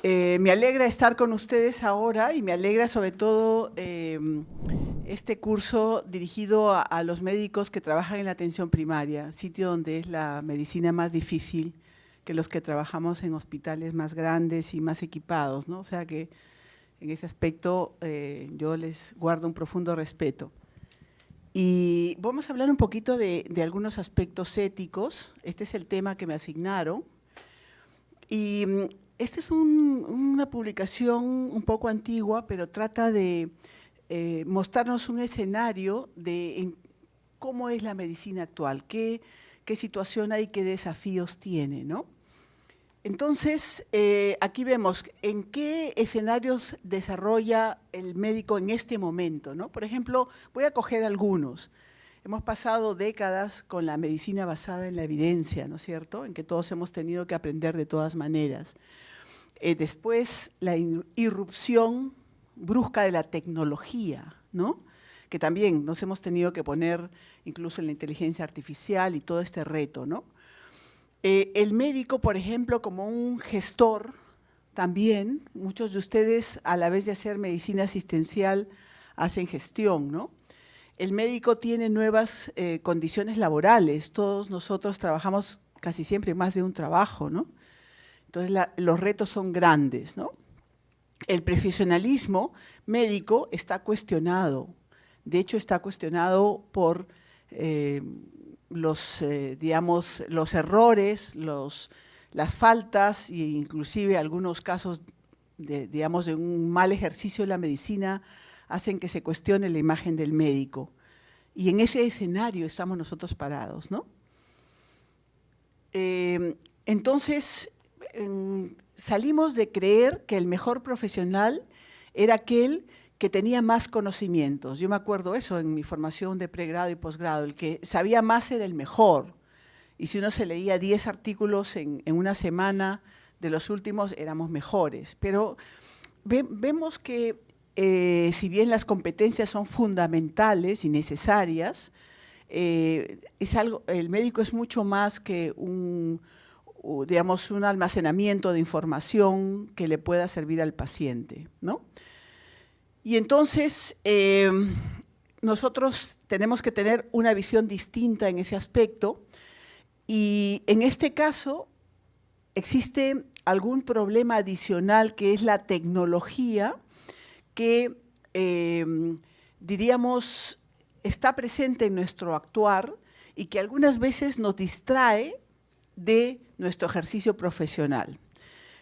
Me alegra estar con ustedes ahora y me alegra sobre todo este curso dirigido a los médicos que trabajan en la atención primaria, sitio donde es la medicina más difícil que los que trabajamos en hospitales más grandes y más equipados, ¿no? O sea que en ese aspecto yo les guardo un profundo respeto. Y vamos a hablar un poquito de algunos aspectos éticos. Este es el tema que me asignaron. Y esta es una publicación un poco antigua, pero trata de mostrarnos un escenario de cómo es la medicina actual, qué situación hay, qué desafíos tiene, ¿no? Entonces, aquí vemos en qué escenarios desarrolla el médico en este momento, ¿no? Por ejemplo, voy a coger algunos. Hemos pasado décadas con la medicina basada en la evidencia, ¿no es cierto?, en que todos hemos tenido que aprender de todas maneras. Después, la irrupción brusca de la tecnología, ¿no?, que también nos hemos tenido que poner incluso en la inteligencia artificial y todo este reto, ¿no? El médico, por ejemplo, como un gestor, también, muchos de ustedes, a la vez de hacer medicina asistencial, hacen gestión, ¿no? El médico tiene nuevas condiciones laborales, todos nosotros trabajamos casi siempre en más de un trabajo, ¿no? Entonces los retos son grandes, ¿no? El profesionalismo médico está cuestionado, de hecho está cuestionado por digamos, los errores, las faltas e inclusive algunos casos digamos, de un mal ejercicio de la medicina hacen que se cuestione la imagen del médico. Y en ese escenario estamos nosotros parados, ¿no? Entonces, salimos de creer que el mejor profesional era aquel que tenía más conocimientos. Yo me acuerdo eso en mi formación de pregrado y posgrado, el que sabía más era el mejor. Y si uno se leía 10 artículos en una semana de los últimos, éramos mejores. Pero vemos que si bien las competencias son fundamentales y necesarias, el médico es mucho más que digamos, un almacenamiento de información que le pueda servir al paciente, ¿no? Y entonces nosotros tenemos que tener una visión distinta en ese aspecto y en este caso existe algún problema adicional que es la tecnología que diríamos está presente en nuestro actuar y que algunas veces nos distrae de nuestro ejercicio profesional.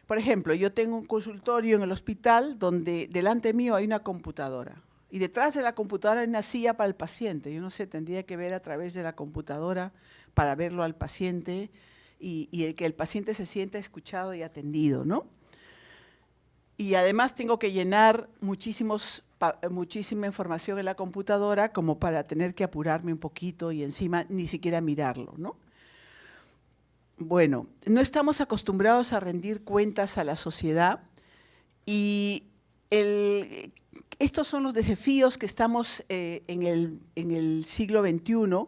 Por ejemplo, yo tengo un consultorio en el hospital donde delante mío hay una computadora y detrás de la computadora hay una silla para el paciente. Yo no sé, tendría que ver a través de la computadora para verlo al paciente y que el paciente se sienta escuchado y atendido, ¿no? Y además tengo que llenar muchísima información en la computadora como para tener que apurarme un poquito y encima ni siquiera mirarlo, ¿no? Bueno, no estamos acostumbrados a rendir cuentas a la sociedad y estos son los desafíos que estamos en el siglo XXI.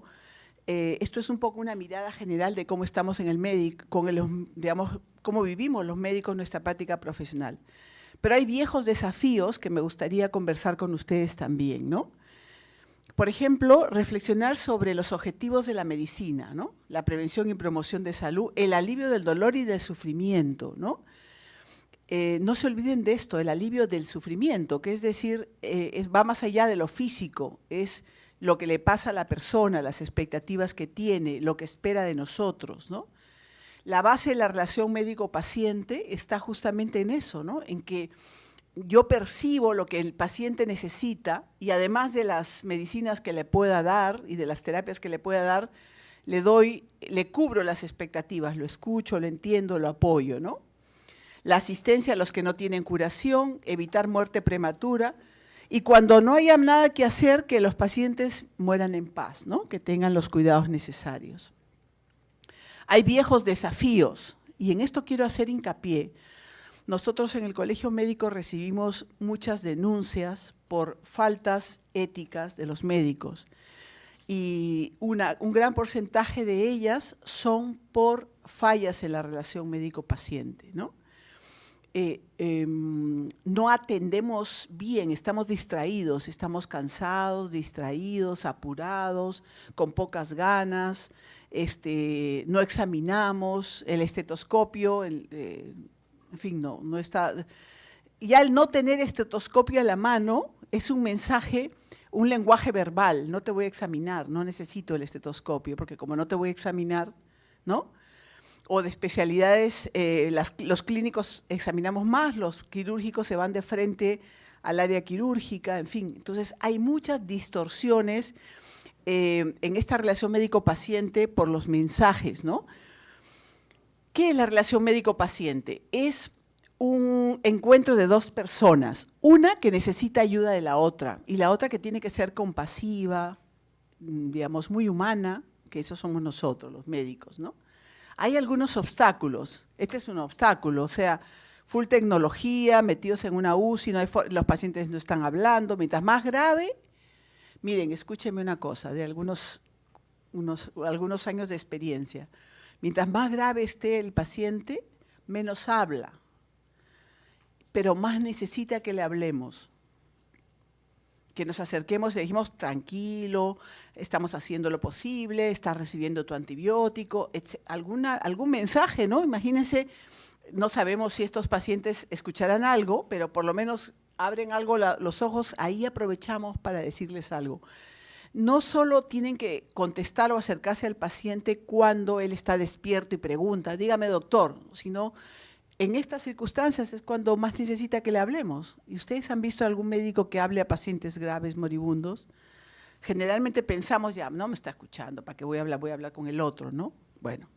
Esto es un poco una mirada general de cómo estamos en el médico, digamos, cómo vivimos los médicos en nuestra práctica profesional. Pero hay viejos desafíos que me gustaría conversar con ustedes también, ¿no? Por ejemplo, reflexionar sobre los objetivos de la medicina, ¿no? La prevención y promoción de salud, el alivio del dolor y del sufrimiento, ¿no? No se olviden de esto, el alivio del sufrimiento, que es decir, va más allá de lo físico, es lo que le pasa a la persona, las expectativas que tiene, lo que espera de nosotros, ¿no? La base de la relación médico-paciente está justamente en eso, ¿no? En que yo percibo lo que el paciente necesita y además de las medicinas que le pueda dar y de las terapias que le pueda dar, le cubro las expectativas, lo escucho, lo entiendo, lo apoyo, ¿no? La asistencia a los que no tienen curación, evitar muerte prematura y cuando no haya nada que hacer, que los pacientes mueran en paz, ¿no? Que tengan los cuidados necesarios. Hay viejos desafíos y en esto quiero hacer hincapié. Nosotros en el Colegio Médico recibimos muchas denuncias por faltas éticas de los médicos y un gran porcentaje de ellas son por fallas en la relación médico-paciente, ¿no? no atendemos bien, estamos distraídos, estamos cansados, distraídos, apurados, con pocas ganas, no examinamos el estetoscopio, en fin, no está. Ya el no tener estetoscopio a la mano es un mensaje, un lenguaje verbal, no te voy a examinar, no necesito el estetoscopio, porque como no te voy a examinar, ¿no? O de especialidades, los clínicos examinamos más, los quirúrgicos se van de frente al área quirúrgica, en fin. Entonces, hay muchas distorsiones en esta relación médico-paciente por los mensajes, ¿no? ¿Qué es la relación médico-paciente? Es un encuentro de dos personas, una que necesita ayuda de la otra y la otra que tiene que ser compasiva, digamos, muy humana, que eso somos nosotros, los médicos, ¿no? Hay algunos obstáculos, este es un obstáculo, o sea, full tecnología, metidos en una UCI, los pacientes no están hablando, mientras más grave, miren, escúchenme una cosa, de algunos años de experiencia, mientras más grave esté el paciente, menos habla, pero más necesita que le hablemos, que nos acerquemos y le dijimos, tranquilo, estamos haciendo lo posible, estás recibiendo tu antibiótico, algún mensaje, ¿no? Imagínense, no sabemos si estos pacientes escucharán algo, pero por lo menos abren algo los ojos, ahí aprovechamos para decirles algo. No solo tienen que contestar o acercarse al paciente cuando él está despierto y pregunta, dígame doctor, sino en estas circunstancias es cuando más necesita que le hablemos. ¿Y ustedes han visto algún médico que hable a pacientes graves, moribundos? Generalmente pensamos, ya, no me está escuchando, ¿para qué voy a hablar? Voy a hablar con el otro, ¿no? Bueno.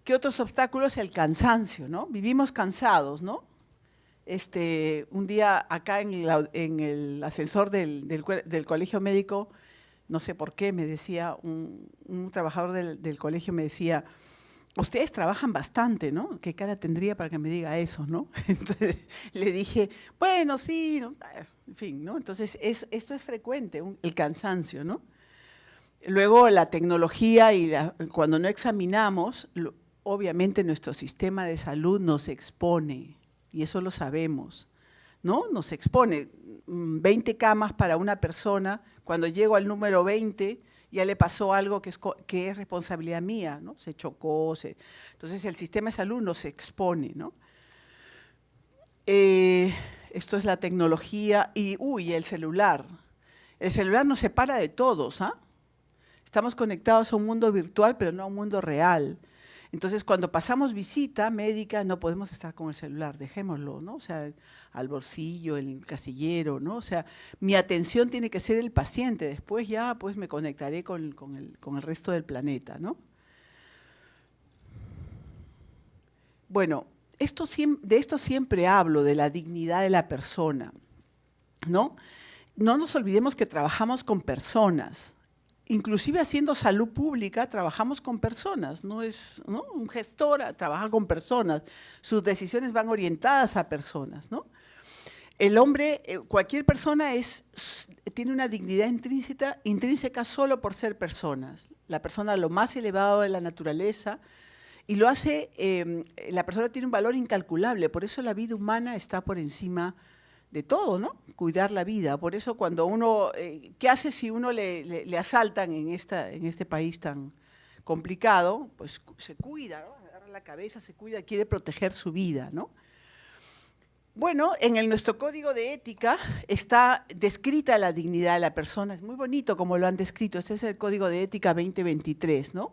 ¿Qué otros obstáculos? El cansancio, ¿no? Vivimos cansados, ¿no? Un día acá en el ascensor del colegio médico, no sé por qué, me decía, un trabajador del colegio me decía, ustedes trabajan bastante, ¿no? ¿Qué cara tendría para que me diga eso, no? Entonces le dije, bueno, sí, no, en fin, ¿no? Entonces esto es frecuente, el cansancio, ¿no? Luego la tecnología y cuando no examinamos, obviamente nuestro sistema de salud nos expone, y eso lo sabemos, ¿no? Nos expone 20 camas para una persona, cuando llego al número 20, ya le pasó algo que es responsabilidad mía, ¿no? Se chocó, entonces el sistema de salud nos expone, ¿no? Esto es la tecnología y, el celular. El celular nos separa de todos, ¿ah? Estamos conectados a un mundo virtual, pero no a un mundo real. Entonces, cuando pasamos visita médica, no podemos estar con el celular, dejémoslo, ¿no? O sea, al bolsillo, el casillero, ¿no? O sea, mi atención tiene que ser el paciente, después ya pues me conectaré con el resto del planeta, ¿no? Bueno, de esto siempre hablo, de la dignidad de la persona, ¿no? No nos olvidemos que trabajamos con personas. Inclusive haciendo salud pública, trabajamos con personas, ¿no? Un gestor trabaja con personas, sus decisiones van orientadas a personas, ¿no? El hombre, cualquier persona tiene una dignidad intrínseca solo por ser personas. La persona lo más elevado de la naturaleza y lo hace, la persona tiene un valor incalculable, por eso la vida humana está por encima de todo, ¿no? Cuidar la vida. Por eso cuando uno, ¿qué hace si uno le asaltan en este país tan complicado? Pues se cuida, ¿no? Agarra la cabeza, se cuida, quiere proteger su vida, ¿no? Bueno, en nuestro código de ética está descrita la dignidad de la persona. Es muy bonito como lo han descrito. Este es el Código de Ética 2023, ¿no?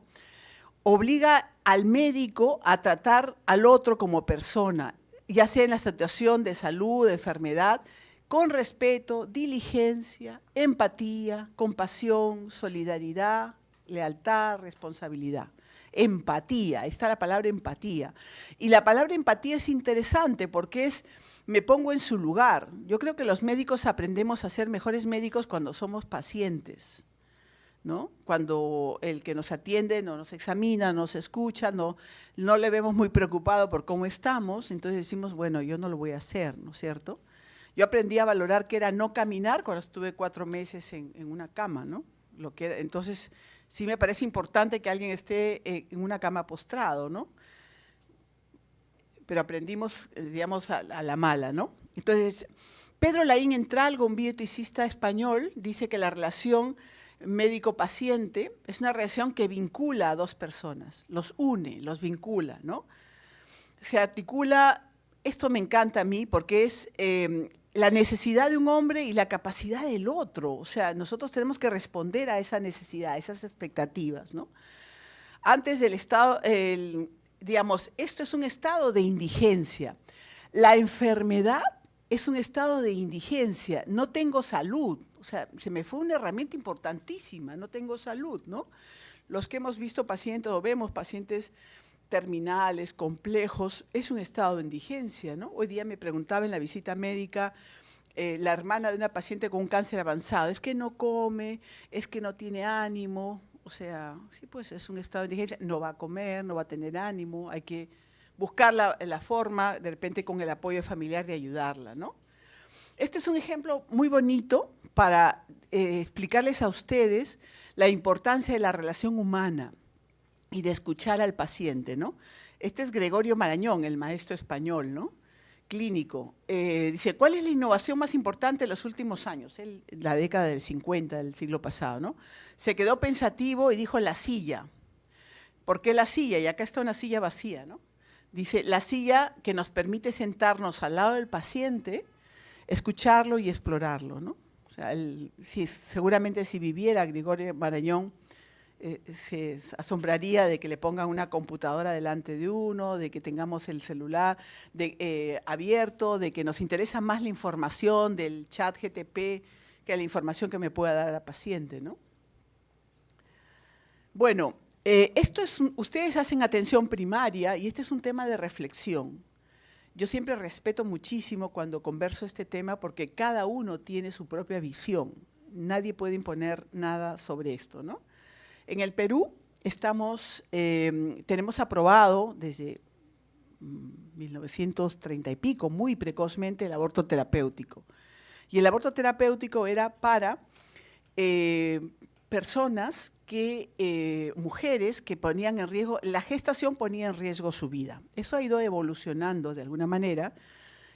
Obliga al médico a tratar al otro como persona, ya sea en la situación de salud, de enfermedad, con respeto, diligencia, empatía, compasión, solidaridad, lealtad, responsabilidad. Empatía, está la palabra empatía. Y la palabra empatía es interesante porque me pongo en su lugar. Yo creo que los médicos aprendemos a ser mejores médicos cuando somos pacientes, ¿no? Cuando el que nos atiende no nos examina, nos escucha, no le vemos muy preocupado por cómo estamos, entonces decimos, bueno, yo no lo voy a hacer, ¿no es cierto? Yo aprendí a valorar qué era no caminar cuando estuve 4 meses en una cama, ¿no? Entonces, sí me parece importante que alguien esté en una cama postrado, ¿no? pero aprendimos, digamos, a la mala, ¿no? Entonces, Pedro Laín Entralgo, un bioeticista español, dice que la relación médico-paciente es una relación que vincula a dos personas, los une, los vincula, ¿no? Se articula, esto me encanta a mí porque es la necesidad de un hombre y la capacidad del otro. O sea, nosotros tenemos que responder a esa necesidad, a esas expectativas, ¿no? Antes del estado, digamos, esto es un estado de indigencia. La enfermedad es un estado de indigencia. No tengo salud. O sea, se me fue una herramienta importantísima. No tengo salud, ¿no? Los que hemos visto pacientes o vemos pacientes terminales, complejos, es un estado de indigencia, ¿no? Hoy día me preguntaba en la visita médica la hermana de una paciente con un cáncer avanzado, es que no come, es que no tiene ánimo, o sea, sí, pues es un estado de indigencia, no va a comer, no va a tener ánimo, hay que buscar la forma, de repente con el apoyo familiar, de ayudarla, ¿no? Este es un ejemplo muy bonito para explicarles a ustedes la importancia de la relación humana y de escuchar al paciente, ¿no? Este es Gregorio Marañón, el maestro español, ¿no? Clínico. Dice, ¿cuál es la innovación más importante de los últimos años? La década del 50 del siglo pasado, ¿no? Se quedó pensativo y dijo la silla. ¿Por qué la silla? Y acá está una silla vacía, ¿no? Dice, la silla que nos permite sentarnos al lado del paciente, escucharlo y explorarlo, ¿no? O sea, seguramente si viviera Gregorio Marañón, se asombraría de que le pongan una computadora delante de uno, de que tengamos el celular abierto, de que nos interesa más la información del chat GTP que la información que me pueda dar la paciente, ¿no? Bueno, ustedes hacen atención primaria y este es un tema de reflexión. Yo siempre respeto muchísimo cuando converso este tema porque cada uno tiene su propia visión. Nadie puede imponer nada sobre esto, ¿no? En el Perú tenemos aprobado desde 1930 y pico, muy precozmente, el aborto terapéutico. Y el aborto terapéutico era para personas mujeres que ponían en riesgo, la gestación ponía en riesgo su vida. Eso ha ido evolucionando de alguna manera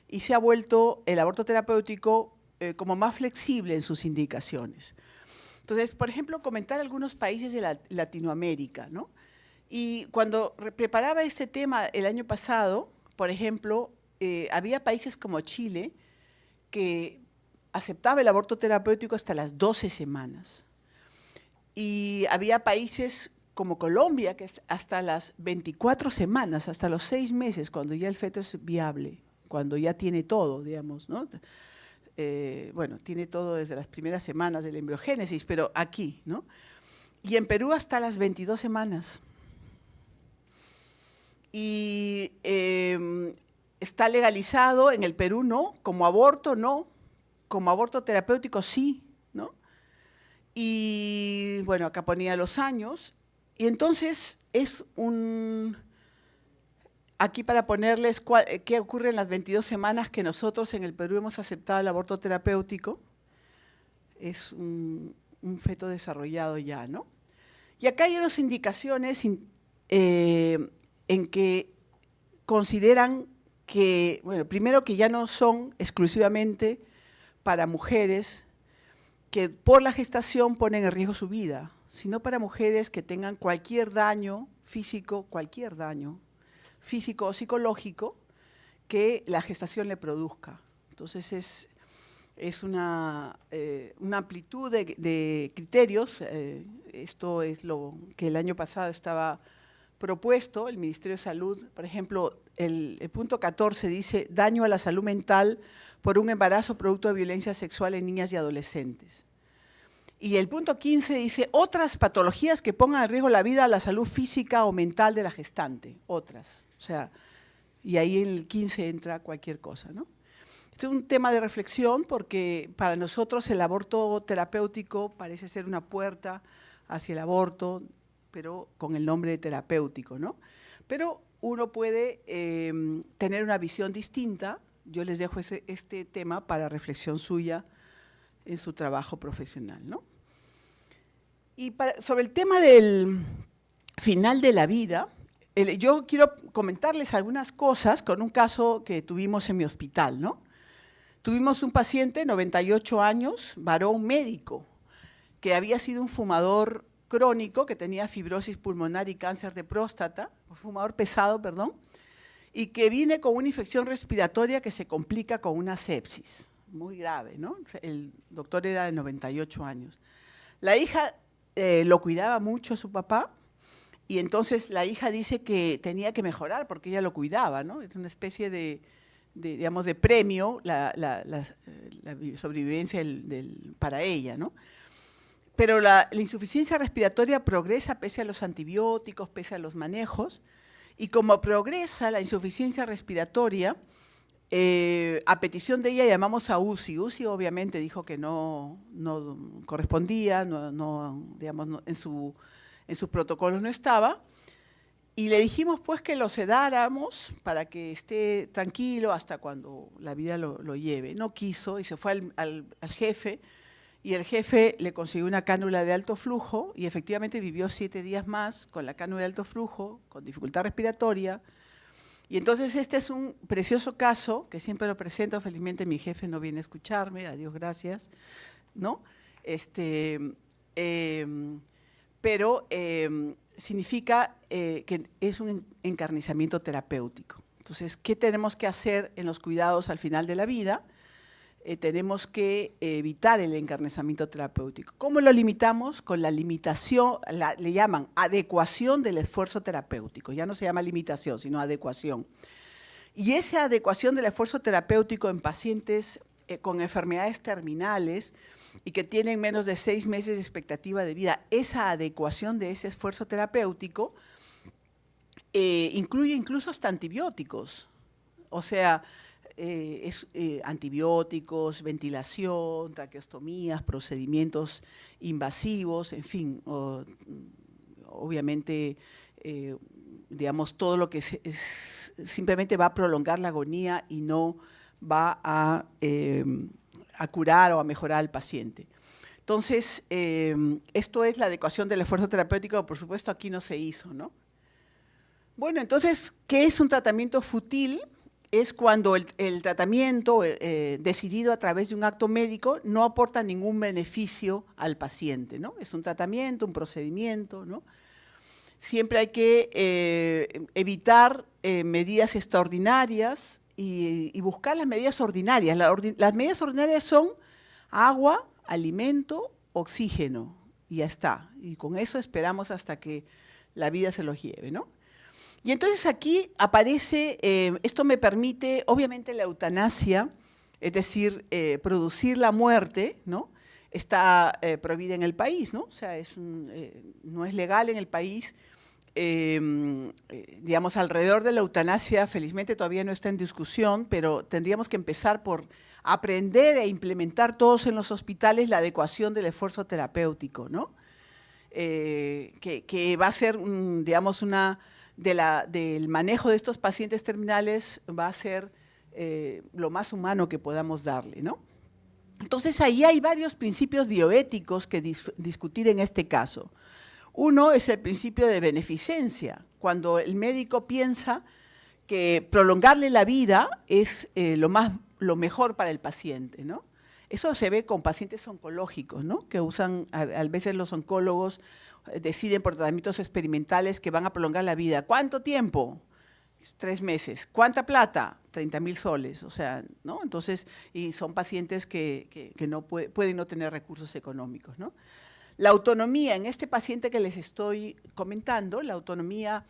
y se ha vuelto el aborto terapéutico como más flexible en sus indicaciones. Entonces, por ejemplo, comentar algunos países de Latinoamérica, ¿no? Y cuando preparaba este tema el año pasado, por ejemplo, había países como Chile que aceptaba el aborto terapéutico hasta las 12 semanas. Y había países como Colombia que hasta las 24 semanas, hasta los 6 meses, cuando ya el feto es viable, cuando ya tiene todo, digamos, ¿no? Bueno, tiene todo desde las primeras semanas de la embriogénesis, pero aquí, ¿no? Y en Perú hasta las 22 semanas. Y está legalizado, en el Perú no, como aborto no, como aborto terapéutico sí, ¿no? Y bueno, acá ponía los años, y entonces es aquí para ponerles qué ocurre en las 22 semanas que nosotros en el Perú hemos aceptado el aborto terapéutico. Es un feto desarrollado ya, ¿no? Y acá hay unas indicaciones en que consideran que, bueno, primero que ya no son exclusivamente para mujeres que por la gestación ponen en riesgo su vida, sino para mujeres que tengan cualquier daño físico, físico o psicológico que la gestación le produzca. Entonces es una amplitud de criterios. Esto es lo que el año pasado estaba propuesto, el Ministerio de Salud. Por ejemplo, el punto 14 dice daño a la salud mental por un embarazo producto de violencia sexual en niñas y adolescentes. Y el punto 15 dice otras patologías que pongan en riesgo la vida o la salud física o mental de la gestante, otras. O sea, y ahí en el 15 entra cualquier cosa, ¿no? Este es un tema de reflexión porque para nosotros el aborto terapéutico parece ser una puerta hacia el aborto, pero con el nombre de terapéutico, ¿no? Pero uno puede tener una visión distinta. Yo les dejo este tema para reflexión suya en su trabajo profesional, ¿no? Y sobre el tema del final de la vida, yo quiero comentarles algunas cosas con un caso que tuvimos en mi hospital, ¿no? Tuvimos un paciente, 98 años, varón médico, que había sido un fumador crónico, que tenía fibrosis pulmonar y cáncer de próstata, un fumador pesado, perdón, y que viene con una infección respiratoria que se complica con una sepsis, muy grave, ¿no? El doctor era de 98 años. La hija lo cuidaba mucho a su papá, y entonces la hija dice que tenía que mejorar porque ella lo cuidaba, ¿no? Es una especie digamos, de premio la sobrevivencia para ella, ¿no? Pero la insuficiencia respiratoria progresa pese a los antibióticos, pese a los manejos, y como progresa la insuficiencia respiratoria, a petición de ella llamamos a UCI. UCI obviamente dijo que no correspondía, digamos, en sus protocolos no estaba, y le dijimos pues que lo sedáramos para que esté tranquilo hasta cuando la vida lo lleve. No quiso y se fue al jefe, y el jefe le consiguió una cánula de alto flujo y efectivamente vivió 7 días más con la cánula de alto flujo, con dificultad respiratoria. Y entonces este es un precioso caso que siempre lo presento. Felizmente mi jefe no viene a escucharme, a Dios gracias, ¿no? Pero significa que es un encarnizamiento terapéutico. Entonces, ¿qué tenemos que hacer en los cuidados al final de la vida? Tenemos que evitar el encarnizamiento terapéutico. ¿Cómo lo limitamos? Con la limitación, le llaman adecuación del esfuerzo terapéutico. Ya no se llama limitación, sino adecuación. Y esa adecuación del esfuerzo terapéutico en pacientes con enfermedades terminales y que tienen menos de 6 meses de expectativa de vida, esa adecuación de ese esfuerzo terapéutico incluye incluso hasta antibióticos. O sea, antibióticos, ventilación, traqueostomías, procedimientos invasivos, en fin, obviamente, digamos, todo lo que simplemente va a prolongar la agonía y no va a curar o a mejorar al paciente. Entonces, esto es la adecuación del esfuerzo terapéutico, por supuesto aquí no se hizo, ¿no? Bueno, entonces, ¿qué es un tratamiento fútil? Es cuando el tratamiento decidido a través de un acto médico no aporta ningún beneficio al paciente, ¿no? Es un tratamiento, un procedimiento, ¿no? Siempre hay que evitar medidas extraordinarias y buscar las medidas ordinarias. Las medidas ordinarias son agua, alimento, oxígeno, y ya está. Y con eso esperamos hasta que la vida se los lleve, ¿no? Y entonces aquí aparece, esto me permite, obviamente la eutanasia, es decir, producir la muerte, ¿no? Está prohibida en el país, ¿no? O sea, no es legal en el país. Digamos, alrededor de la eutanasia, felizmente todavía no está en discusión, pero tendríamos que empezar por aprender e implementar todos en los hospitales la adecuación del esfuerzo terapéutico, ¿no? Que va a ser, digamos, del manejo de estos pacientes terminales va a ser lo más humano que podamos darle, ¿no? Entonces, ahí hay varios principios bioéticos que discutir en este caso. Uno es el principio de beneficencia, cuando el médico piensa que prolongarle la vida es lo mejor para el paciente, ¿no? Eso se ve con pacientes oncológicos, ¿no? Que usan, a veces los oncólogos deciden por tratamientos experimentales que van a prolongar la vida. ¿Cuánto tiempo? 3 meses. ¿Cuánta plata? 30.000 soles. O sea, ¿no? Entonces, y son pacientes que no pueden no tener recursos económicos, ¿no? La autonomía, en este paciente que les estoy comentando, la autonomía,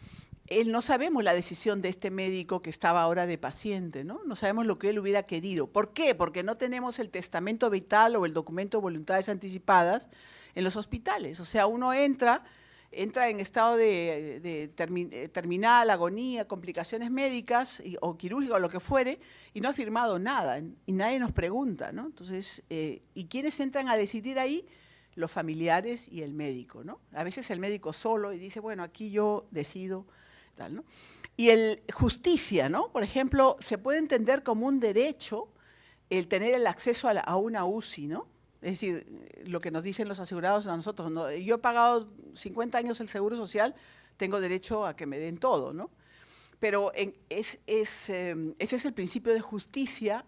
no sabemos la decisión de este médico que estaba ahora de paciente, ¿no? No sabemos lo que él hubiera querido. ¿Por qué? Porque no tenemos el testamento vital o el documento de voluntades anticipadas en los hospitales. O sea, uno entra en estado de terminal, agonía, complicaciones médicas o quirúrgicas o lo que fuere, y no ha firmado nada, y nadie nos pregunta, ¿no? Entonces, ¿y quiénes entran a decidir ahí? Los familiares y el médico, ¿no? A veces el médico solo y dice, bueno, aquí yo decido, tal, ¿no? Y justicia, ¿no? Por ejemplo, se puede entender como un derecho el tener el acceso a una UCI, ¿no? Es decir, lo que nos dicen los asegurados a nosotros, ¿no? Yo he pagado 50 años el Seguro Social, tengo derecho a que me den todo, ¿no? Pero ese es el principio de justicia,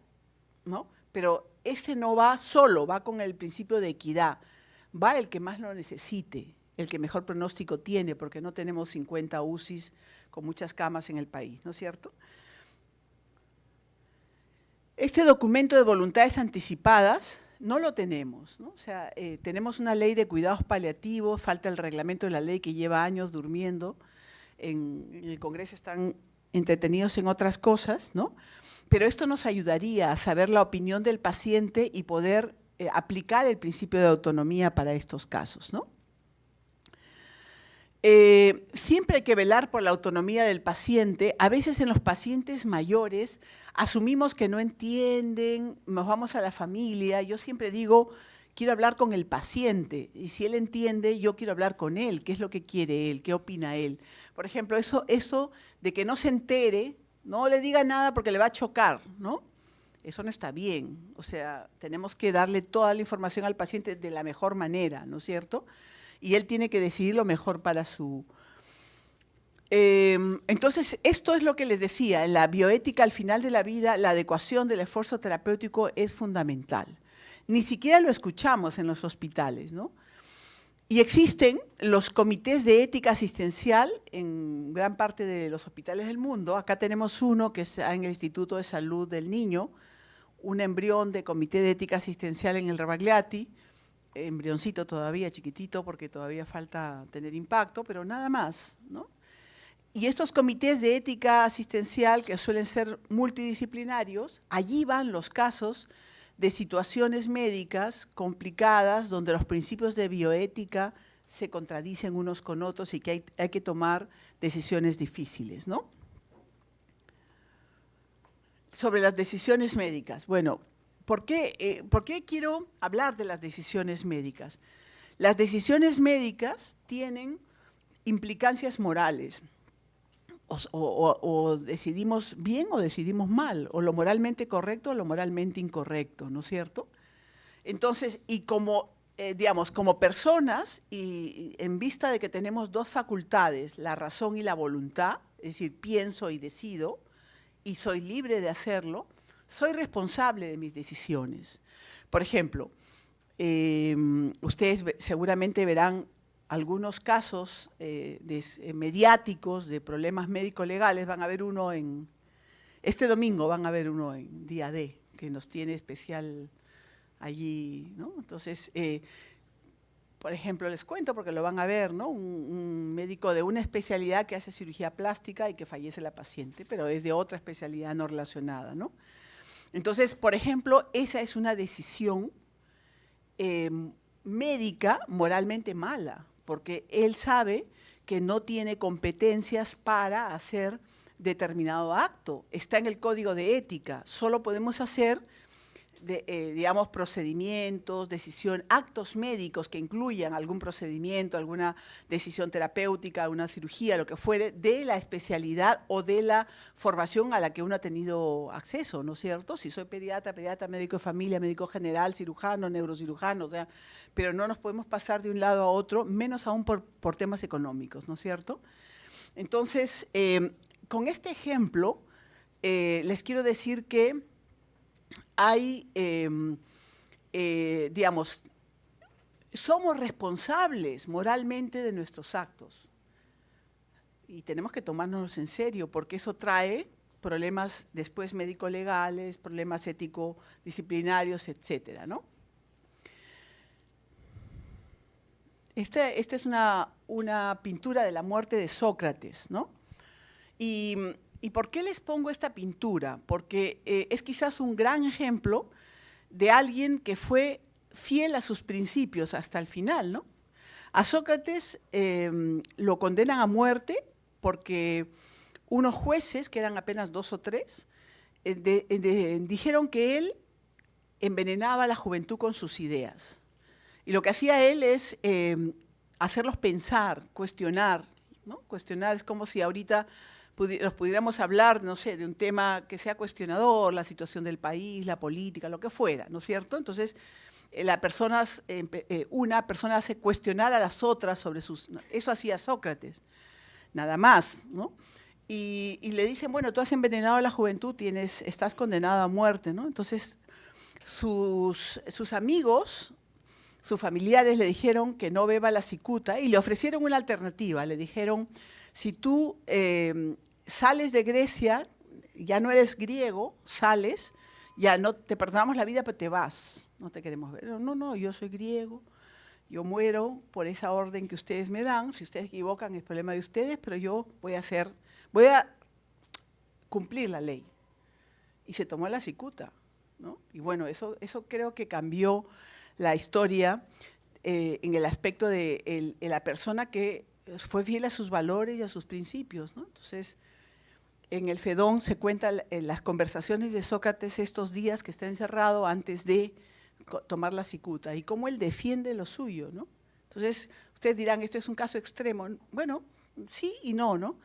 ¿no? Pero ese no va solo, va con el principio de equidad. Va el que más lo necesite, el que mejor pronóstico tiene, porque no tenemos 50 UCIs con muchas camas en el país, ¿no es cierto? Este documento de voluntades anticipadas no lo tenemos, ¿no? O sea, tenemos una ley de cuidados paliativos, falta el reglamento de la ley que lleva años durmiendo, en el Congreso están entretenidos en otras cosas, ¿no? Pero esto nos ayudaría a saber la opinión del paciente y poder aplicar el principio de autonomía para estos casos, ¿no? Siempre hay que velar por la autonomía del paciente. A veces en los pacientes mayores asumimos que no entienden, nos vamos a la familia. Yo siempre digo, quiero hablar con el paciente y si él entiende, yo quiero hablar con él. ¿Qué es lo que quiere él? ¿Qué opina él? Por ejemplo, eso de que no se entere, no le diga nada porque le va a chocar, ¿no? Eso no está bien. O sea, tenemos que darle toda la información al paciente de la mejor manera, ¿no es cierto? Y él tiene que decidir lo mejor para su... entonces, esto es lo que les decía, en la bioética al final de la vida, la adecuación del esfuerzo terapéutico es fundamental. Ni siquiera lo escuchamos en los hospitales, ¿no? Y existen los comités de ética asistencial en gran parte de los hospitales del mundo. Acá tenemos uno que está en el Instituto de Salud del Niño, un embrión de comité de ética asistencial en el Rebagliati, embrioncito todavía, chiquitito, porque todavía falta tener impacto, pero nada más, ¿no? Y estos comités de ética asistencial, que suelen ser multidisciplinarios, allí van los casos de situaciones médicas complicadas, donde los principios de bioética se contradicen unos con otros y que hay que tomar decisiones difíciles, ¿no? Sobre las decisiones médicas. Bueno, ¿por qué quiero hablar de las decisiones médicas? Las decisiones médicas tienen implicancias morales. O decidimos bien o decidimos mal, o lo moralmente correcto o lo moralmente incorrecto, ¿no es cierto? Entonces, y como, digamos, como personas, y en vista de que tenemos dos facultades, la razón y la voluntad, es decir, pienso y decido, y soy libre de hacerlo, soy responsable de mis decisiones. Por ejemplo, ustedes seguramente verán algunos casos mediáticos de problemas médico-legales. Van a ver uno este domingo van a ver uno en Día D, que nos tiene especial allí, ¿no? Entonces, por ejemplo, les cuento porque lo van a ver, ¿no? Un médico de una especialidad que hace cirugía plástica y que fallece la paciente, pero es de otra especialidad no relacionada, ¿no? Entonces, por ejemplo, esa es una decisión médica moralmente mala, porque él sabe que no tiene competencias para hacer determinado acto. Está en el código de ética. Solo podemos hacer, digamos, procedimientos, actos médicos que incluyan algún procedimiento, alguna decisión terapéutica, una cirugía, lo que fuere, de la especialidad o de la formación a la que uno ha tenido acceso, ¿no es cierto? Si soy pediatra, médico de familia, médico general, cirujano, neurocirujano, o sea, pero no nos podemos pasar de un lado a otro, menos aún por temas económicos, ¿no es cierto? Entonces, con este ejemplo, les quiero decir que hay, digamos, somos responsables moralmente de nuestros actos y tenemos que tomárnoslos en serio porque eso trae problemas después médico-legales, problemas ético-disciplinarios, etcétera, ¿no? Esta es una pintura de la muerte de Sócrates, ¿no? ¿Y por qué les pongo esta pintura? Porque es quizás un gran ejemplo de alguien que fue fiel a sus principios hasta el final, ¿no? A Sócrates lo condenan a muerte porque unos jueces, que eran apenas 2 o 3, dijeron que él envenenaba a la juventud con sus ideas. Y lo que hacía él es hacerlos pensar, cuestionar, ¿no? Cuestionar es como si ahorita nos pudiéramos hablar, no sé, de un tema que sea cuestionador, la situación del país, la política, lo que fuera, ¿no es cierto? Entonces, una persona hace cuestionar a las otras sobre sus... Eso hacía Sócrates. nada más, ¿no? Y le dicen, bueno, tú has envenenado a la juventud, estás condenado a muerte, ¿no? Entonces, sus amigos, sus familiares le dijeron que no beba la cicuta y le ofrecieron una alternativa. Le dijeron, si tú sales de Grecia, ya no eres griego, sales, ya no te perdonamos la vida, pero te vas, no te queremos ver. No, no, yo soy griego, yo muero por esa orden que ustedes me dan, si ustedes equivocan es problema de ustedes, pero yo voy a cumplir la ley. Y se tomó la cicuta, ¿no? Y bueno, eso creo que cambió la historia en el aspecto de la persona que fue fiel a sus valores y a sus principios, ¿no? Entonces, en el Fedón se cuentan las conversaciones de Sócrates estos días que está encerrado antes de tomar la cicuta y cómo él defiende lo suyo, ¿no? Entonces, ustedes dirán, esto es un caso extremo. Bueno, sí y no, ¿no?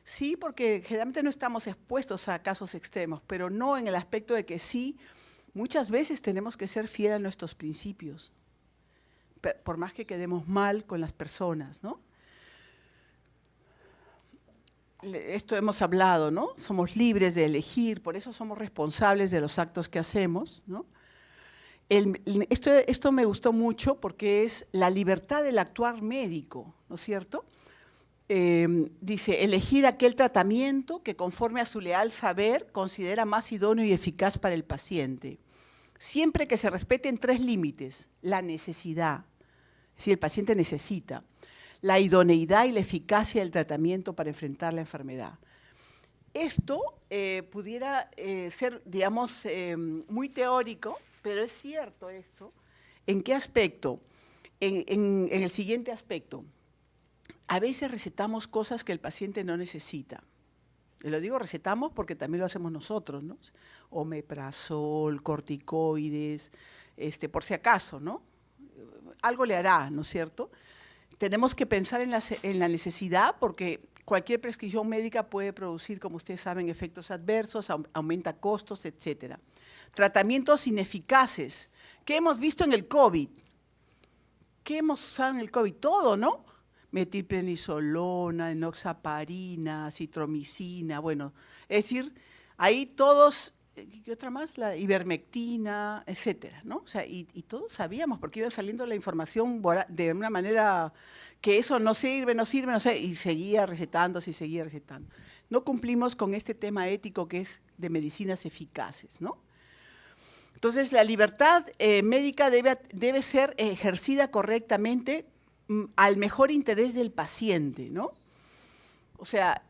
Sí, porque generalmente no estamos expuestos a casos extremos, pero no en el aspecto de que sí, muchas veces tenemos que ser fieles a nuestros principios, por más que quedemos mal con las personas, ¿no? Esto hemos hablado, ¿no? Somos libres de elegir, por eso somos responsables de los actos que hacemos, ¿no? Esto me gustó mucho porque es la libertad del actuar médico, ¿no es cierto? Dice, elegir aquel tratamiento que conforme a su leal saber considera más idóneo y eficaz para el paciente, siempre que se respeten 3 límites: la necesidad, si el paciente necesita, la idoneidad y la eficacia del tratamiento para enfrentar la enfermedad. Esto pudiera ser, digamos, muy teórico, pero es cierto esto. ¿En qué aspecto? En el siguiente aspecto. A veces recetamos cosas que el paciente no necesita. Y lo digo recetamos porque también lo hacemos nosotros, ¿no? Omeprazol, corticoides, por si acaso, ¿no? Algo le hará, ¿no es cierto? Tenemos que pensar en la necesidad porque cualquier prescripción médica puede producir, como ustedes saben, efectos adversos, aumenta costos, etcétera. Tratamientos ineficaces. ¿Qué hemos visto en el COVID? ¿Qué hemos usado en el COVID? Todo, ¿no? Metilprednisolona, enoxaparina, citromicina, bueno, es decir, ahí todos, ¿qué otra más? La ivermectina, etcétera, ¿no? O sea, y todos sabíamos, porque iba saliendo la información de una manera que eso no sirve, no sé, y seguía recetándose y seguía recetando. No cumplimos con este tema ético que es de medicinas eficaces, ¿no? Entonces, la libertad médica debe ser ejercida correctamente al mejor interés del paciente, ¿no? O sea,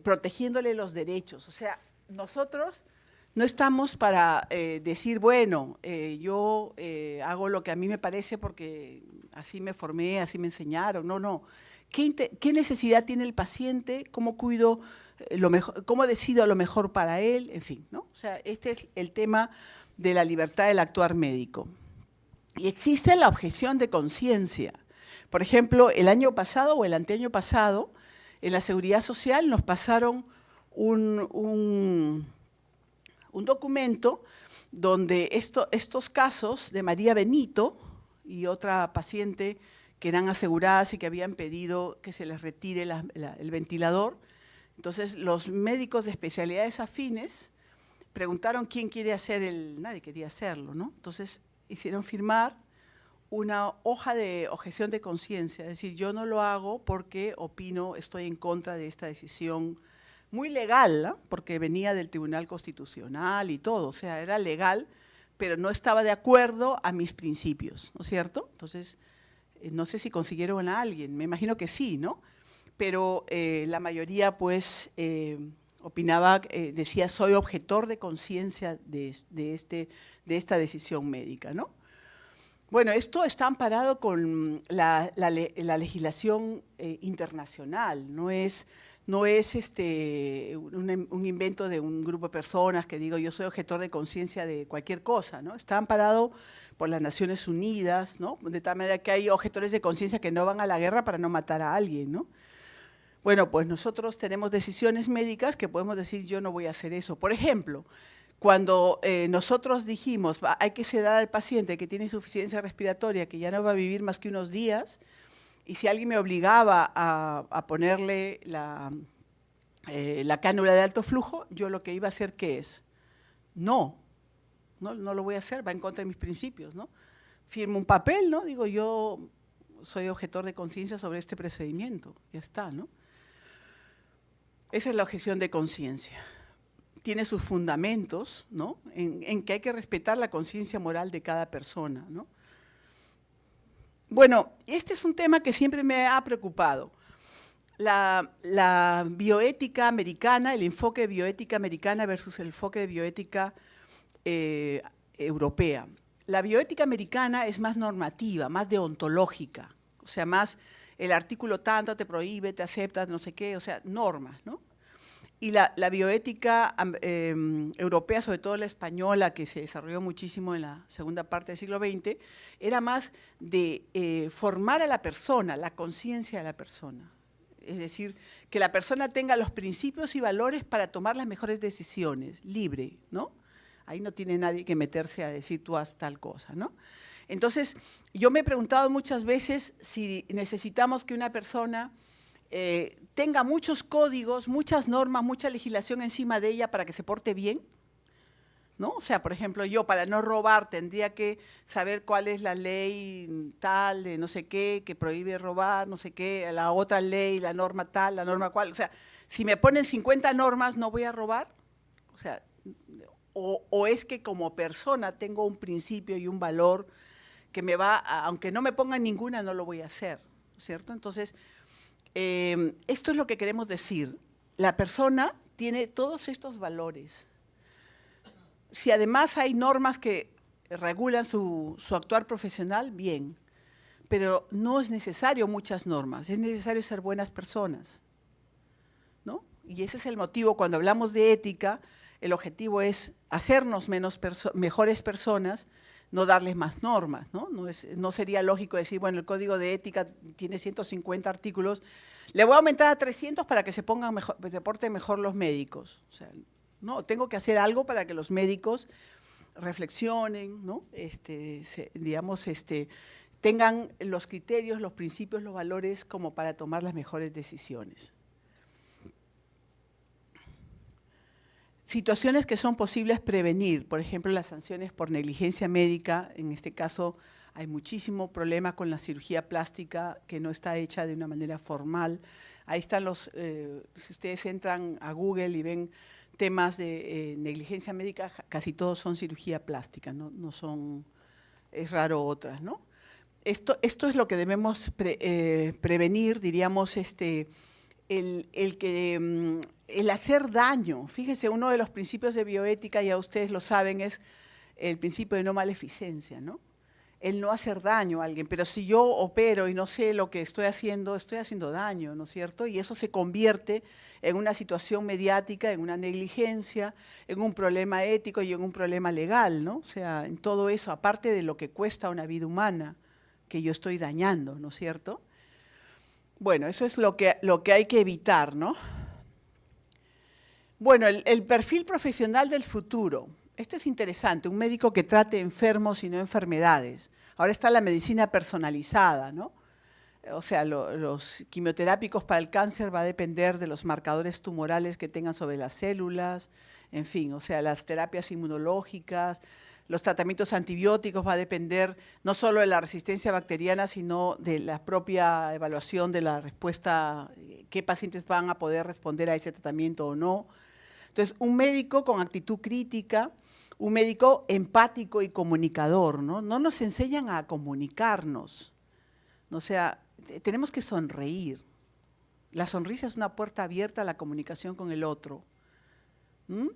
protegiéndole los derechos. O sea, nosotros no estamos para decir, bueno, yo hago lo que a mí me parece porque así me formé, así me enseñaron. No, no. ¿Qué necesidad tiene el paciente? ¿Cómo cuido lo mejor? ¿Cómo decido lo mejor para él? En fin, ¿no? O sea, este es el tema de la libertad del actuar médico. Y existe la objeción de conciencia. Por ejemplo, el año pasado o el anteaño pasado, en la Seguridad Social nos pasaron un documento donde estos casos de María Benito y otra paciente que eran aseguradas y que habían pedido que se les retire el ventilador. Entonces, los médicos de especialidades afines preguntaron quién quiere hacer nadie quería hacerlo, ¿no? Entonces, hicieron firmar una hoja de objeción de conciencia, es decir, yo no lo hago porque estoy en contra de esta decisión muy legal, ¿no? Porque venía del Tribunal Constitucional y todo, o sea, era legal, pero no estaba de acuerdo a mis principios, ¿no es cierto? Entonces, no sé si consiguieron a alguien, me imagino que sí, ¿no? Pero la mayoría, pues, opinaba, decía, soy objetor de conciencia de esta decisión médica, ¿no? Bueno, esto está amparado con la legislación internacional, no es un invento de un grupo de personas que digo yo soy objetor de conciencia de cualquier cosa, ¿no? Está amparado por las Naciones Unidas, ¿no? De tal manera que hay objetores de conciencia que no van a la guerra para no matar a alguien, ¿no? Bueno, pues nosotros tenemos decisiones médicas que podemos decir yo no voy a hacer eso. Por ejemplo, cuando nosotros dijimos hay que sedar al paciente que tiene insuficiencia respiratoria, que ya no va a vivir más que unos días, y si alguien me obligaba a ponerle la cánula de alto flujo, yo lo que iba a hacer, ¿qué es? No lo voy a hacer, va en contra de mis principios, ¿no? Firmo un papel, ¿no? Digo, yo soy objetor de conciencia sobre este procedimiento, ya está, ¿no? Esa es la objeción de conciencia. Tiene sus fundamentos, ¿no? En que hay que respetar la conciencia moral de cada persona, ¿no? Bueno, este es un tema que siempre me ha preocupado. La bioética americana, el enfoque de bioética americana versus el enfoque de bioética europea. La bioética americana es más normativa, más deontológica, o sea, más el artículo tanto te prohíbe, te acepta, no sé qué, o sea, normas, ¿no? Y la bioética europea, sobre todo la española, que se desarrolló muchísimo en la segunda parte del siglo XX, era más de formar a la persona, la conciencia de la persona. Es decir, que la persona tenga los principios y valores para tomar las mejores decisiones, libre, ¿no? Ahí no tiene nadie que meterse a decir tú haz tal cosa, ¿no? Entonces, yo me he preguntado muchas veces si necesitamos que una persona tenga muchos códigos, muchas normas, mucha legislación encima de ella para que se porte bien, ¿no? O sea, por ejemplo, yo para no robar tendría que saber cuál es la ley tal, de no sé qué, que prohíbe robar, no sé qué, la otra ley, la norma tal, la norma cual. O sea, si me ponen 50 normas, ¿no voy a robar? O sea, o es que como persona tengo un principio y un valor que me va, aunque no me pongan ninguna, no lo voy a hacer, ¿cierto? Entonces, esto es lo que queremos decir. La persona tiene todos estos valores. Si además hay normas que regulan su actuar profesional, bien. Pero no es necesario muchas normas, es necesario ser buenas personas, ¿no? Y ese es el motivo, cuando hablamos de ética, el objetivo es hacernos mejores personas, no darles más normas, ¿no? No sería lógico decir, bueno, el Código de Ética tiene 150 artículos, le voy a aumentar a 300 para que se porten mejor los médicos. O sea, no, tengo que hacer algo para que los médicos reflexionen, ¿no? Tengan los criterios, los principios, los valores como para tomar las mejores decisiones. Situaciones que son posibles prevenir, por ejemplo, las sanciones por negligencia médica. En este caso hay muchísimo problema con la cirugía plástica que no está hecha de una manera formal. Ahí están si ustedes entran a Google y ven temas de negligencia médica, casi todos son cirugía plástica, no son, es raro otras, ¿no? Esto es lo que debemos prevenir, diríamos, el hacer daño. Fíjense, uno de los principios de bioética, ya ustedes lo saben, es el principio de no maleficencia, ¿no? El no hacer daño a alguien, pero si yo opero y no sé lo que estoy haciendo daño, ¿no es cierto? Y eso se convierte en una situación mediática, en una negligencia, en un problema ético y en un problema legal, ¿no? O sea, en todo eso, aparte de lo que cuesta una vida humana, que yo estoy dañando, ¿no es cierto? Bueno, eso es lo que hay que evitar, ¿no? Bueno, el perfil profesional del futuro. Esto es interesante, un médico que trate enfermos y no enfermedades. Ahora está la medicina personalizada, ¿no? O sea, los quimioterápicos para el cáncer va a depender de los marcadores tumorales que tengan sobre las células, en fin, o sea, las terapias inmunológicas, los tratamientos antibióticos va a depender no solo de la resistencia bacteriana, sino de la propia evaluación de la respuesta, qué pacientes van a poder responder a ese tratamiento o no. Entonces, un médico con actitud crítica, un médico empático y comunicador, ¿no? No nos enseñan a comunicarnos, o sea, tenemos que sonreír. La sonrisa es una puerta abierta a la comunicación con el otro.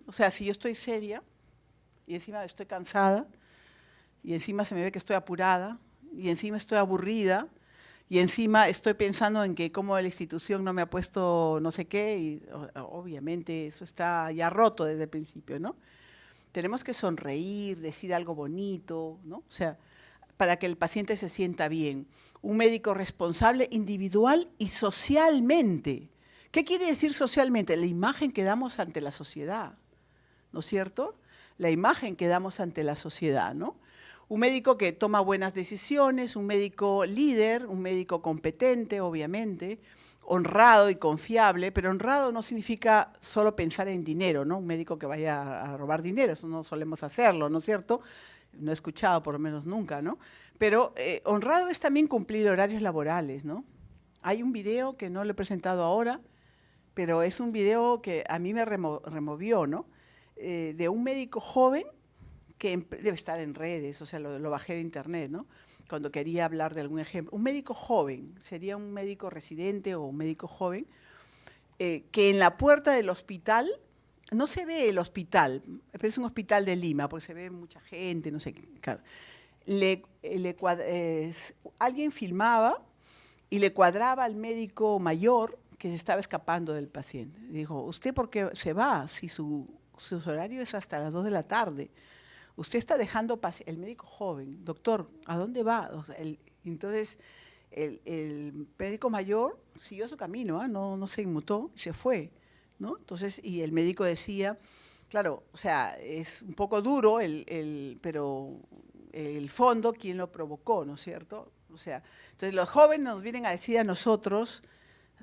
O sea, si yo estoy seria y encima estoy cansada y encima se me ve que estoy apurada y encima estoy aburrida y encima estoy pensando en que como la institución no me ha puesto no sé qué, y obviamente eso está ya roto desde el principio, ¿no? Tenemos que sonreír, decir algo bonito, ¿no? O sea, para que el paciente se sienta bien. Un médico responsable individual y socialmente. ¿Qué quiere decir socialmente? La imagen que damos ante la sociedad, ¿no es cierto? La imagen que damos ante la sociedad, ¿no? Un médico que toma buenas decisiones, un médico líder, un médico competente, obviamente, honrado y confiable, pero honrado no significa solo pensar en dinero, ¿no? Un médico que vaya a robar dinero, eso no solemos hacerlo, ¿no es cierto? No he escuchado, por lo menos nunca, ¿no? Pero honrado es también cumplir horarios laborales, ¿no? Hay un video que no lo he presentado ahora, pero es un video que a mí me removió, ¿no? De un médico joven que debe estar en redes, o sea, lo bajé de internet, ¿no? Cuando quería hablar de algún ejemplo. Un médico joven, sería un médico residente o un médico joven, que en la puerta del hospital, no se ve el hospital, pero es un hospital de Lima, porque se ve mucha gente, no sé qué, claro. Alguien filmaba y le cuadraba al médico mayor que se estaba escapando del paciente. Dijo, ¿usted por qué se va si su horario es hasta las 2 de la tarde? Usted está dejando el médico joven, doctor, ¿a dónde va? O sea, entonces, el médico mayor siguió su camino, ¿eh? No se inmutó, se fue, ¿no? Entonces, y el médico decía, claro, o sea, es un poco duro, pero el fondo, ¿quién lo provocó, no es cierto? O sea, entonces los jóvenes nos vienen a decir a nosotros,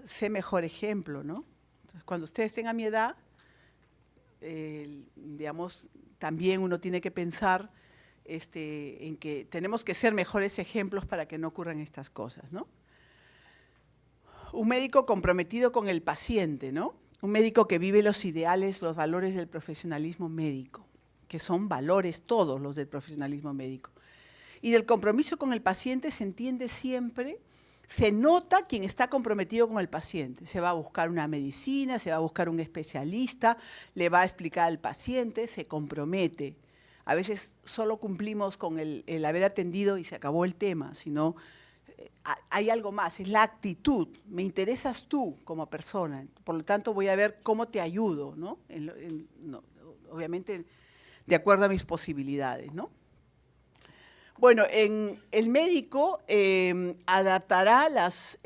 sé mejor ejemplo, ¿no? Entonces, cuando ustedes tengan mi edad, digamos, también uno tiene que pensar en que tenemos que ser mejores ejemplos para que no ocurran estas cosas, ¿no? Un médico comprometido con el paciente, ¿no? Un médico que vive los ideales, los valores del profesionalismo médico, que son valores todos los del profesionalismo médico. Y del compromiso con el paciente se entiende siempre, se nota quien está comprometido con el paciente. Se va a buscar una medicina, se va a buscar un especialista, le va a explicar al paciente, se compromete. A veces solo cumplimos con el haber atendido y se acabó el tema, sino hay algo más, es la actitud. Me interesas tú como persona, por lo tanto voy a ver cómo te ayudo, ¿no? Obviamente de acuerdo a mis posibilidades, ¿no? Bueno, el médico adaptará las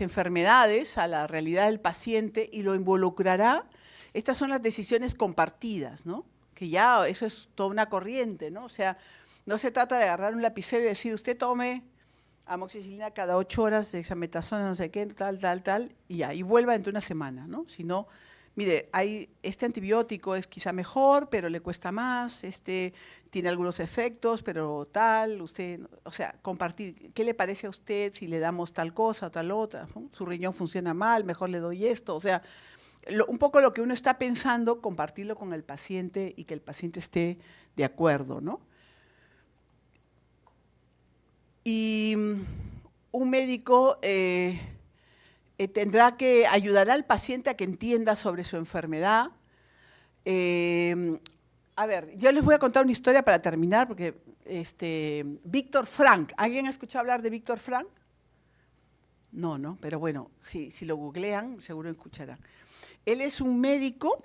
enfermedades a la realidad del paciente y lo involucrará. Estas son las decisiones compartidas, ¿no? Que ya eso es toda una corriente, ¿no? O sea, no se trata de agarrar un lapicero y decir, usted tome amoxicilina cada 8 horas, dexametasona, no sé qué, tal, y ya, y vuelva dentro de una semana, ¿no? Sino, mire, este antibiótico es quizá mejor, pero le cuesta más, tiene algunos efectos, pero tal, usted, o sea, compartir, ¿qué le parece a usted si le damos tal cosa o tal otra? ¿No? Su riñón funciona mal, mejor le doy esto, o sea, un poco lo que uno está pensando, compartirlo con el paciente y que el paciente esté de acuerdo, ¿no? Y un médico ayudará al paciente a que entienda sobre su enfermedad. A ver, yo les voy a contar una historia para terminar, porque Víctor Frank, ¿alguien ha escuchado hablar de Víctor Frank? No, pero bueno, si lo googlean, seguro escucharán. Él es un médico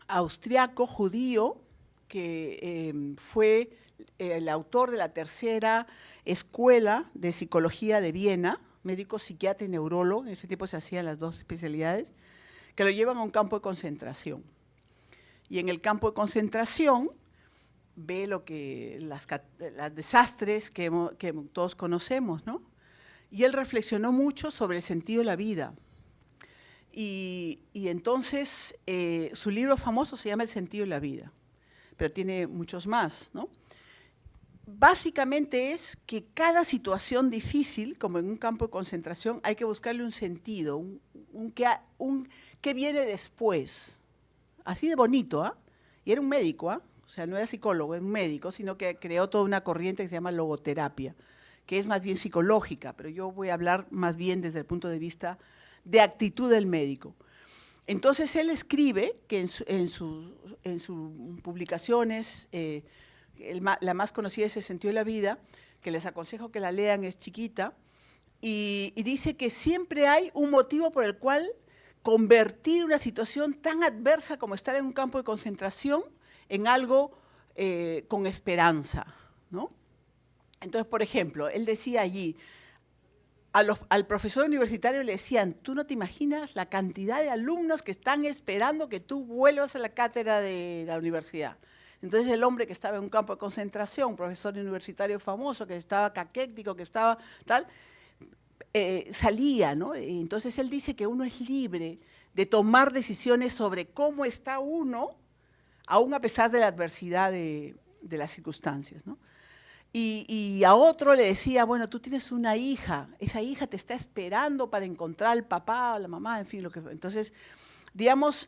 austriaco, judío, que fue el autor de la tercera escuela de psicología de Viena, médico, psiquiatra y neurólogo, en ese tiempo se hacían las dos especialidades, que lo llevan a un campo de concentración. Y en el campo de concentración ve los desastres que todos conocemos, ¿no? Y él reflexionó mucho sobre el sentido de la vida. Y entonces su libro famoso se llama El sentido de la vida, pero tiene muchos más, ¿no? Básicamente es que cada situación difícil, como en un campo de concentración, hay que buscarle un sentido, un qué viene después. Así de bonito, ¿ah? Y era un médico, ¿ah? O sea, no era psicólogo, era un médico, sino que creó toda una corriente que se llama logoterapia, que es más bien psicológica, pero yo voy a hablar más bien desde el punto de vista de actitud del médico. Entonces él escribe que en sus publicaciones, la más conocida es El sentido de la vida, que les aconsejo que la lean, es chiquita, y dice que siempre hay un motivo por el cual convertir una situación tan adversa como estar en un campo de concentración en algo con esperanza, ¿no? Entonces, por ejemplo, él decía allí, al profesor universitario le decían, tú no te imaginas la cantidad de alumnos que están esperando que tú vuelvas a la cátedra de la universidad. Entonces el hombre que estaba en un campo de concentración, profesor universitario famoso, que estaba caquéctico, que estaba tal, salía, ¿no? Entonces él dice que uno es libre de tomar decisiones sobre cómo está uno, aún a pesar de la adversidad de las circunstancias, ¿no? Y a otro le decía, bueno, tú tienes una hija, esa hija te está esperando para encontrar al papá o la mamá, en fin, lo que fue. Entonces, digamos,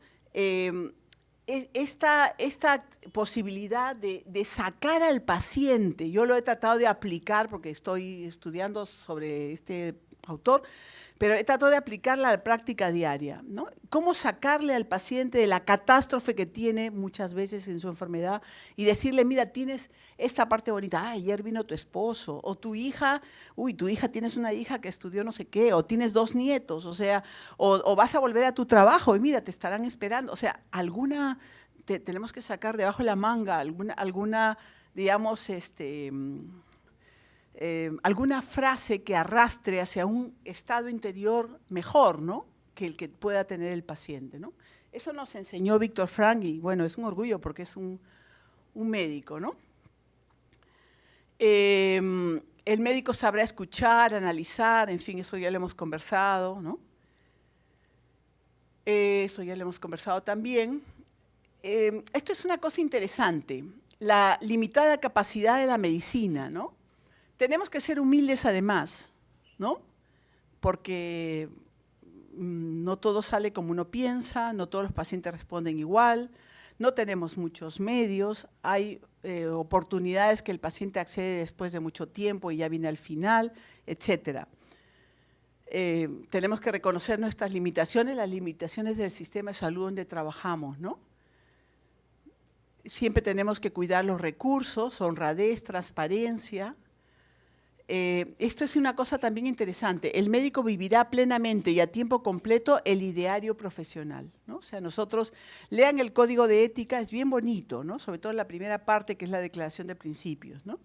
esta posibilidad de sacar al paciente, yo lo he tratado de aplicar porque estoy estudiando sobre este autor, pero he tratado de aplicarla a la práctica diaria, ¿no? Cómo sacarle al paciente de la catástrofe que tiene muchas veces en su enfermedad y decirle, mira, tienes esta parte bonita, ayer vino tu esposo, o tu hija, tu hija, tienes una hija que estudió no sé qué, o tienes 2 nietos, o sea, o vas a volver a tu trabajo y mira, te estarán esperando, o sea, tenemos que sacar debajo de la manga alguna digamos, alguna frase que arrastre hacia un estado interior mejor, ¿no?, que el que pueda tener el paciente, ¿no? Eso nos enseñó Víctor Frank y, bueno, es un orgullo porque es un médico, ¿no? El médico sabrá escuchar, analizar, en fin, eso ya lo hemos conversado, ¿no? Eso ya lo hemos conversado también. Esto es una cosa interesante, la limitada capacidad de la medicina, ¿no? Tenemos que ser humildes además, ¿no? Porque no todo sale como uno piensa, no todos los pacientes responden igual, no tenemos muchos medios, hay oportunidades que el paciente accede después de mucho tiempo y ya viene al final, etcétera. Tenemos que reconocer nuestras limitaciones, las limitaciones del sistema de salud donde trabajamos, ¿no? Siempre tenemos que cuidar los recursos, honradez, transparencia. Esto es una cosa también interesante. El médico vivirá plenamente y a tiempo completo el ideario profesional, ¿no? O sea, nosotros lean el código de ética, es bien bonito, ¿no? Sobre todo en la primera parte, que es la declaración de principios, ¿no?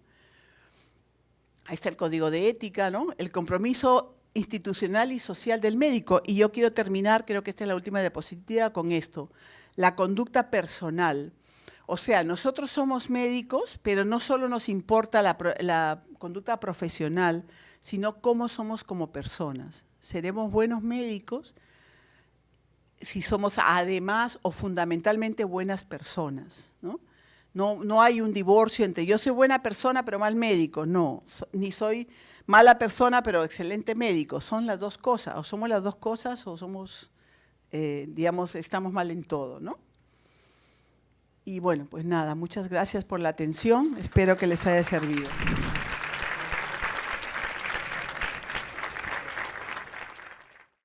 Ahí está el código de ética, ¿no? El compromiso institucional y social del médico. Y yo quiero terminar, creo que esta es la última diapositiva, con esto. La conducta personal. O sea, nosotros somos médicos, pero no solo nos importa la conducta profesional, sino cómo somos como personas. Seremos buenos médicos si somos además o fundamentalmente buenas personas, ¿no? No hay un divorcio entre yo soy buena persona pero mal médico, no, ni soy mala persona pero excelente médico, son las dos cosas, o somos las dos cosas o somos, digamos, estamos mal en todo, ¿no? Y bueno, pues nada, muchas gracias por la atención, espero que les haya servido.